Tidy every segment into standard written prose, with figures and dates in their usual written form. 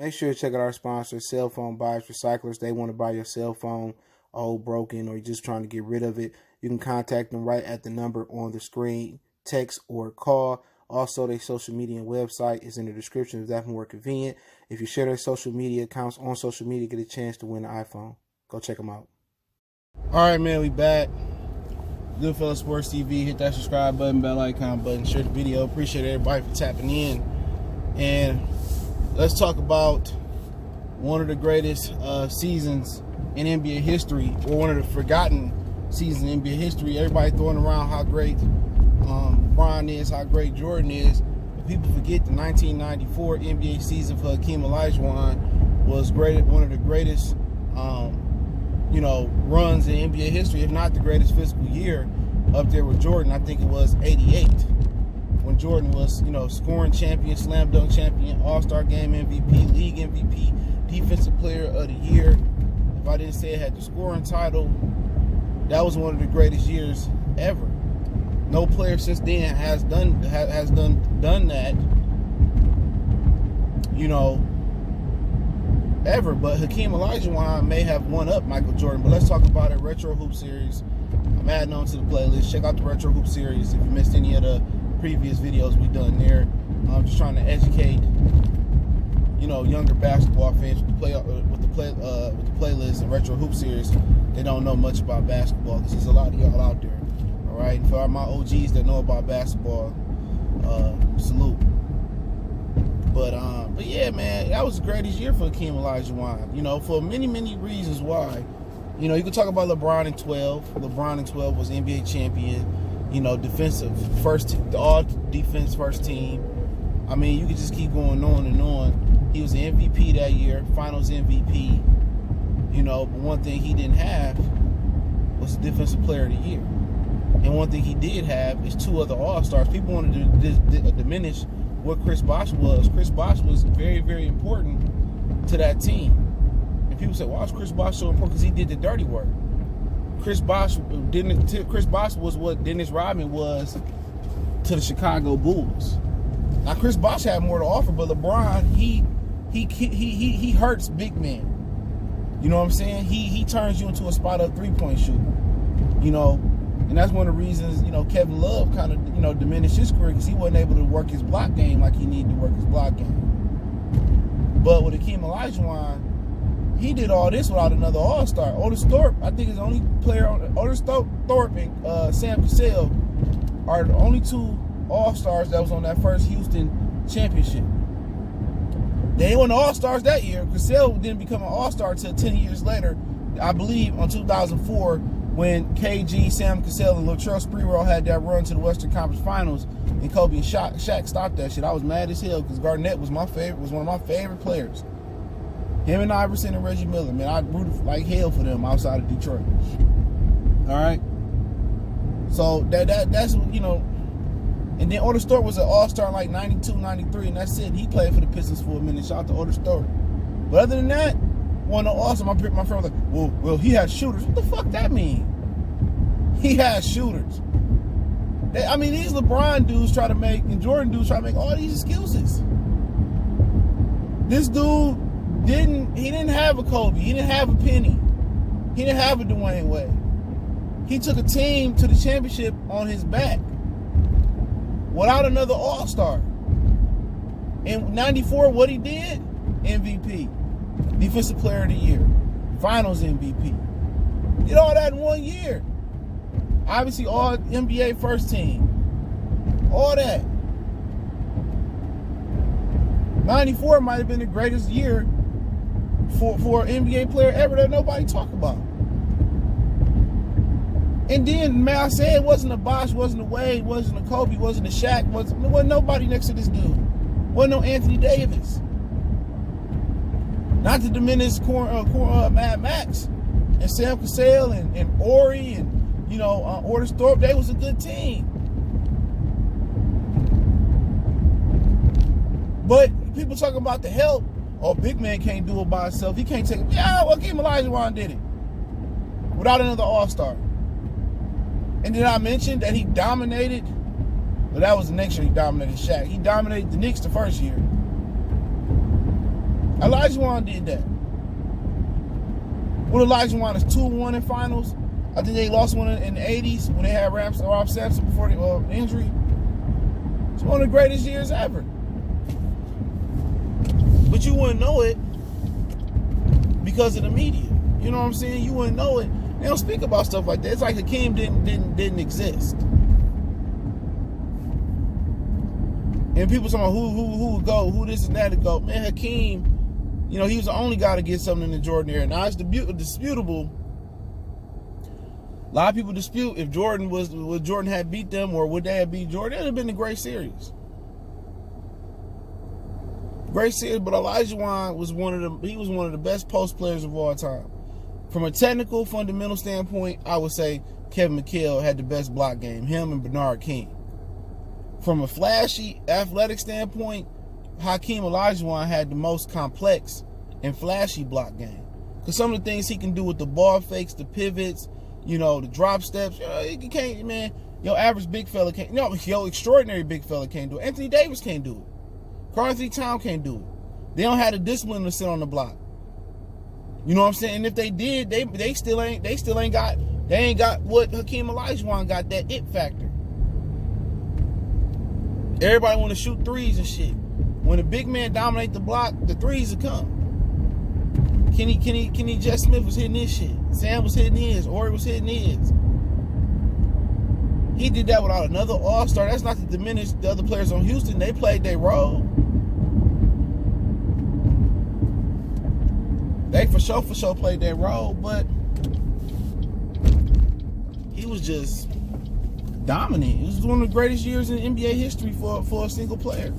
Make sure to check out our sponsor, Cell Phone Buyers Recyclers. They want to buy your cell phone old, broken, or you're just trying to get rid of it. You can contact them right at the number on the screen, text or call. Also, their social media and website is in the description if that's more convenient. If you share their social media accounts on social media, get a chance to win an iPhone. Go check them out. All right, man, we back. Goodfellas Sports TV. Hit that subscribe button, bell icon button, share the video. Appreciate everybody for tapping in. And let's talk about one of the greatest seasons in NBA history, or one of the forgotten seasons in NBA history. Everybody throwing around how great LeBron is, how great Jordan is. But people forget the 1994 NBA season for Hakeem Olajuwon was one of the greatest runs in NBA history, if not the greatest physical year, up there with Jordan. I think it was 88 when Jordan was, scoring champion, slam dunk champion, all-star game MVP, league MVP, defensive player of the year. If I didn't say it had the scoring title, that was one of the greatest years ever. No player since then has done that, ever. But Hakeem Olajuwon may have one up Michael Jordan. But let's talk about it. Retro Hoop Series. I'm adding on to the playlist. Check out the Retro Hoop Series if you missed any of the previous videos we've done there. I'm just trying to educate, younger basketball fans with the playlist and Retro Hoop Series. They don't know much about basketball because there's a lot of y'all out there. All right, and for my OGs that know about basketball, salute. But yeah, man, that was the greatest year for Hakeem Olajuwon. For many, many reasons why. You can talk about LeBron in 12. LeBron in 12 was NBA champion. Defensive first, all defense first team. I mean, you could just keep going on and on. He was the MVP that year, Finals MVP. But one thing he didn't have was the Defensive Player of the Year. And one thing he did have is 2 other All-Stars. People wanted to diminish what Chris Bosh was. Chris Bosh was very, very important to that team. And people say, why is Chris Bosh so important? Because he did the dirty work. Chris Bosh was what Dennis Rodman was to the Chicago Bulls. Now Chris Bosh had more to offer, but LeBron, he hurts big men. You know what I'm saying? He turns you into a spot up 3-point shooter. And that's one of the reasons, Kevin Love kind of, diminished his career because he wasn't able to work his block game like he needed to work his block game. But with Hakeem Olajuwon, he did all this without another All-Star. Otis Thorpe, I think, is the only player Otis Thorpe and Sam Cassell are the only 2 All-Stars that was on that first Houston championship. They weren't All-Stars that year. Cassell didn't become an All-Star until 10 years later, I believe, on 2004, when KG, Sam Cassell, and Latrell Sprewell had that run to the Western Conference Finals, and Kobe and Shaq stopped that shit. I was mad as hell because Garnett was one of my favorite players. Him and Iverson and Reggie Miller, man, I rooted like hell for them outside of Detroit. All right, so that's and then Otis Thorpe was an All-Star in like 92, 93, and that's it. He played for the Pistons for a minute. Shout out to Otis Thorpe. But other than that, one of the All-Stars, my friend was like, well, he had shooters. What the fuck that mean? He had shooters. These LeBron dudes try to make, and Jordan dudes try to make all these excuses. This dude didn't have a Kobe. He didn't have a Penny. He didn't have a Dwayne Wade. He took a team to the championship on his back without another All-Star. In 94, what he did? MVP. Defensive Player of the Year. Finals MVP. Did all that in 1 year. Obviously, all NBA first team. All that. 94 might have been the greatest year for an NBA player ever that nobody talk about. And then, man, I said it wasn't a Bosh, wasn't a Wade, wasn't a Kobe, wasn't a Shaq, wasn't nobody next to this dude. Wasn't no Anthony Davis. Not to diminish Mad Max and Sam Cassell and Ori and Otis Thorpe. They was a good team. But people talking about the help. Oh, big man can't do it by himself. He can't take it. Yeah, well, Hakeem Olajuwon did it without another All-Star. And did I mention that he dominated? Well, that was the next year he dominated Shaq. He dominated the Knicks the first year. Olajuwon did that. When Olajuwon is 2-1 in finals, I think they lost one in the 80s when they had Rob Sampson before the injury. It's one of the greatest years ever. But you wouldn't know it because of the media. You know what I'm saying? You wouldn't know it. They don't speak about stuff like that. It's like Hakeem didn't exist. And people talking about who would go, who this and that to go. Man, Hakeem, he was the only guy to get something in the Jordan era. Now it's disputable. A lot of people dispute if would Jordan had beat them or would they have beat Jordan. It would have been a great series. Great series, but Olajuwon was one of the best post players of all time. From a technical, fundamental standpoint, I would say Kevin McHale had the best block game, him and Bernard King. From a flashy, athletic standpoint, Hakeem Olajuwon had the most complex and flashy block game. Because some of the things he can do with the ball fakes, the pivots, the drop steps, you can't, man. Your average big fella can't. No, your extraordinary big fella can't do it. Anthony Davis can't do it. Karl-Anthony Towns can't do it. They don't have the discipline to sit on the block. You know what I'm saying? And if they did, they ain't got what Hakeem Olajuwon got, that it factor. Everybody want to shoot threes and shit. When a big man dominate the block, the threes will come. Kenny Jet Smith was hitting his shit. Sam was hitting his. Ori was hitting his. He did that without another all-star. That's not to diminish the other players on Houston. They played their role. They for sure played their role, but he was just dominant. It was one of the greatest years in NBA history for a single player.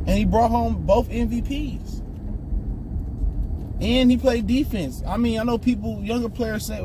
And he brought home both MVPs. And he played defense. I mean, I know younger players say,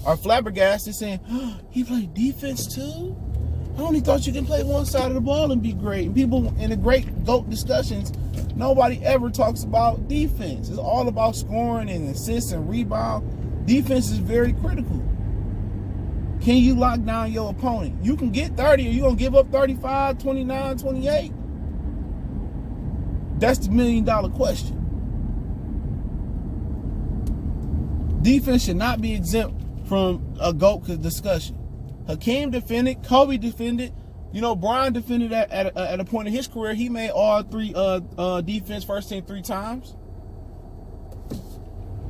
are flabbergasted saying, oh, he played defense too? I only thought you can play one side of the ball and be great. And people in the great GOAT discussions, nobody ever talks about defense. It's all about scoring and assists and rebound. Defense is very critical. Can you lock down your opponent? You can get 30, or you going to give up 35, 29, 28? That's the $1 million question. Defense should not be exempt from a GOAT discussion. Hakeem defended, Kobe defended, Bron defended at a point in his career. He made all three defense first team 3 times.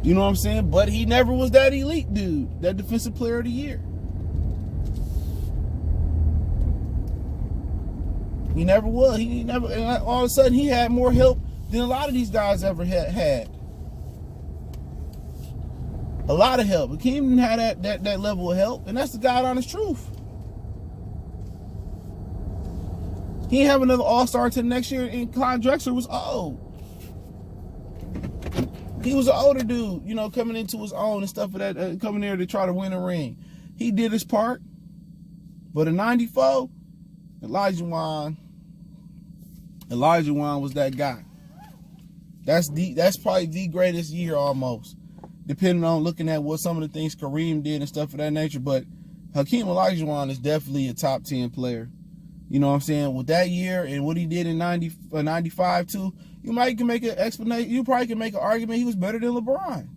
You know what I'm saying? But he never was that elite dude, that defensive player of the year. He never was. He never. And all of a sudden, he had more help than a lot of these guys ever had. A lot of help. Hakeem didn't have that level of help, and that's the God honest truth. He didn't have another All-Star until next year, and Clyde Drexler was old. He was an older dude, coming into his own and stuff of that, coming there to try to win a ring. He did his part, but in '94, Olajuwon was that guy. That's probably the greatest year almost, depending on looking at what some of the things Kareem did and stuff of that nature. But Hakeem Olajuwon is definitely a top 10 player. You know what I'm saying? With that year and what he did in 95 too, you can make an explanation. You probably can make an argument he was better than LeBron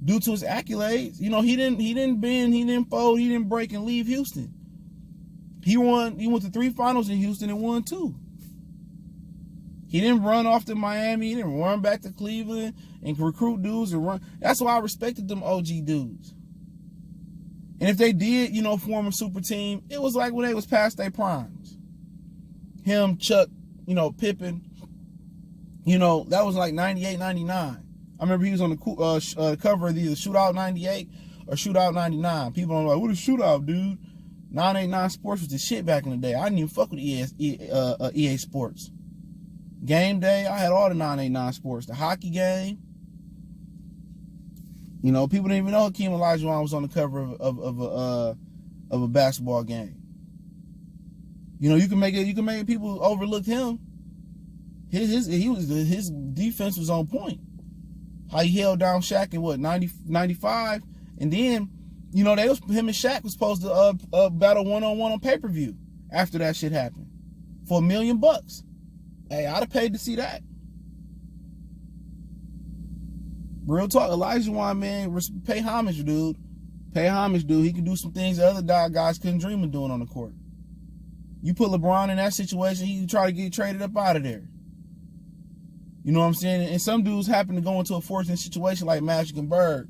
due to his accolades. He didn't bend, he didn't fold, he didn't break and leave Houston. He went to 3 finals in Houston and won 2. He didn't run off to Miami. He didn't run back to Cleveland and recruit dudes and run. That's why I respected them OG dudes. And if they did, form a super team, it was like when they was past their primes. Him, Chuck, Pippen. That was like 98, 99. I remember he was on the cover of either Shootout 98 or Shootout 99. People are like, what is Shootout, dude? 989 Sports was the shit back in the day. I didn't even fuck with EA Sports. Game day, I had all the 989 Sports. The hockey game. People didn't even know Hakeem Olajuwon was on the cover of a basketball game. You can make it people overlooked him. His defense was on point. How he held down Shaq in 95, and then him and Shaq was supposed to battle one-on-one on pay-per-view after that shit happened for $1 million. Hey, I'd have paid to see that. Real talk, Olajuwon, man, pay homage, dude. Pay homage, dude. He can do some things that other guys couldn't dream of doing on the court. You put LeBron in that situation, he try to get traded up out of there. You know what I'm saying? And some dudes happen to go into a fortunate situation like Magic and Bird.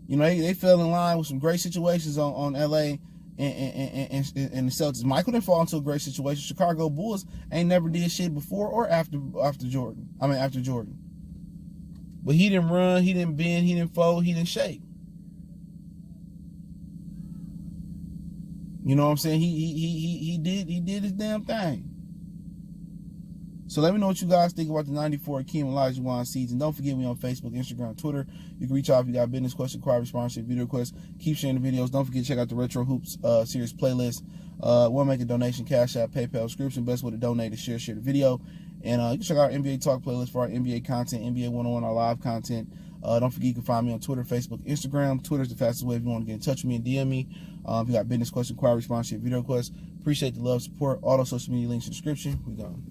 You know, they fell in line with some great situations on LA and the Celtics. Michael didn't fall into a great situation. Chicago Bulls ain't never did shit before or after Jordan. After Jordan. But he didn't run, he didn't bend, he didn't fold, he didn't shake. You know what I'm saying? He did his damn thing. So let me know what you guys think about the 94 Hakeem Olajuwon season. Don't forget me on Facebook, Instagram, Twitter. You can reach out if you got business question, inquiry, sponsorship, video requests. Keep sharing the videos. Don't forget to check out the Retro Hoops series playlist. Want to make a donation, Cash App, PayPal, subscription. Best way to donate is share the video. And you can check out our NBA Talk playlist for our NBA content, NBA 101, our live content. Don't forget you can find me on Twitter, Facebook, Instagram. Twitter's the fastest way if you want to get in touch with me and DM me. If you got business question, inquiry, sponsorship, video requests. Appreciate the love, support. All those social media links in the description. We gone.